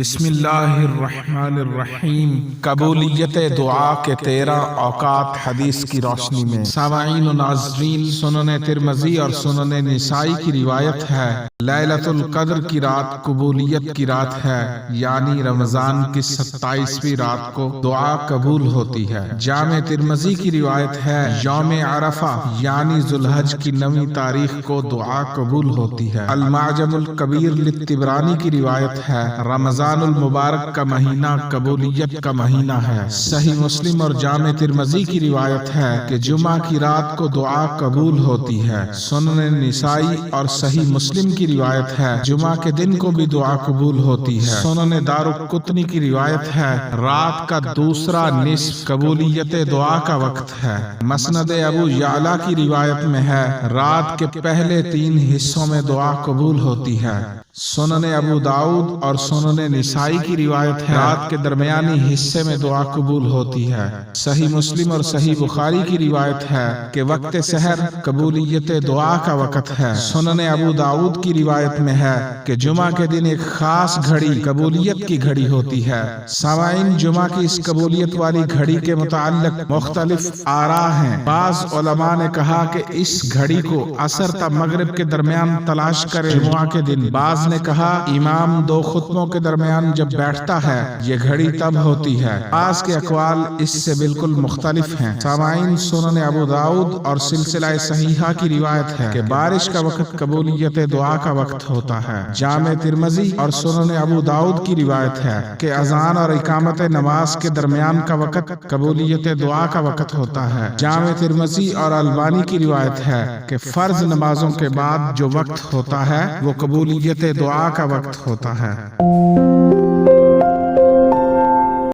بسم اللہ الرحمن الرحیم۔ قبولیت دعا کے 13 اوقات حدیث کی روشنی میں۔ سامعین و ناظرین، سنن ترمذی اور سنن نسائی کی روایت ہے، لیلۃ القدر کی رات قبولیت کی رات ہے، یعنی رمضان کی 27ویں رات کو دعا قبول ہوتی ہے۔ جامع ترمذی کی روایت ہے، یوم عرفہ یعنی ذو الحج کی 9ویں تاریخ کو دعا قبول ہوتی ہے۔ المعجم الکبیر للطبرانی کی روایت ہے، رمضان المبارک کا مہینہ قبولیت کا مہینہ ہے۔ صحیح مسلم اور جامع ترمذی کی روایت ہے کہ جمعہ کی رات کو دعا قبول ہوتی ہے۔ سنن نسائی اور صحیح مسلم کی روایت ہے، جمعہ کے دن کو بھی دعا قبول ہوتی ہے۔ سنن دارقطنی کی روایت ہے، رات کا دوسرا نصف قبولیت دعا کا وقت ہے۔ مسند ابو یعلا کی روایت میں ہے، رات کے پہلے 3 حصوں میں دعا قبول ہوتی ہے۔ سنن ابو داؤد اور سنن نسائی کی روایت ہے، رات کے درمیانی حصے میں دعا قبول ہوتی ہے۔ صحیح مسلم اور صحیح بخاری کی روایت ہے کہ وقت سحر قبولیت دعا کا وقت ہے۔ سنن ابو داؤد کی روایت میں ہے کہ جمعہ کے دن ایک خاص گھڑی قبولیت کی گھڑی ہوتی ہے۔ سامعین، جمعہ کی اس قبولیت والی گھڑی کے متعلق مختلف آراء ہیں۔ بعض علماء نے کہا کہ اس گھڑی کو عصر تا مغرب کے درمیان تلاش کرے جمعہ کے دن۔ بعض نے کہا امام 2 خطبوں کے درمیان جب بیٹھتا ہے یہ گھڑی تب ہوتی ہے۔ بعض کے اقوال اس سے بالکل مختلف ہیں۔ سامعین، سنن ابو داؤد اور سلسلہ صحیحہ کی روایت ہے کہ بارش کا وقت قبولیت دعا کا وقت ہوتا ہے۔ جامع ترمذی اور سنن ابو داؤد کی روایت ہے کہ اذان اور اقامت نماز کے درمیان کا وقت قبولیت دعا کا وقت ہوتا ہے۔ جامع ترمذی اور البانی کی روایت ہے کہ فرض نمازوں کے بعد جو وقت ہوتا ہے وہ قبولیت دعا کا وقت ہوتا ہے۔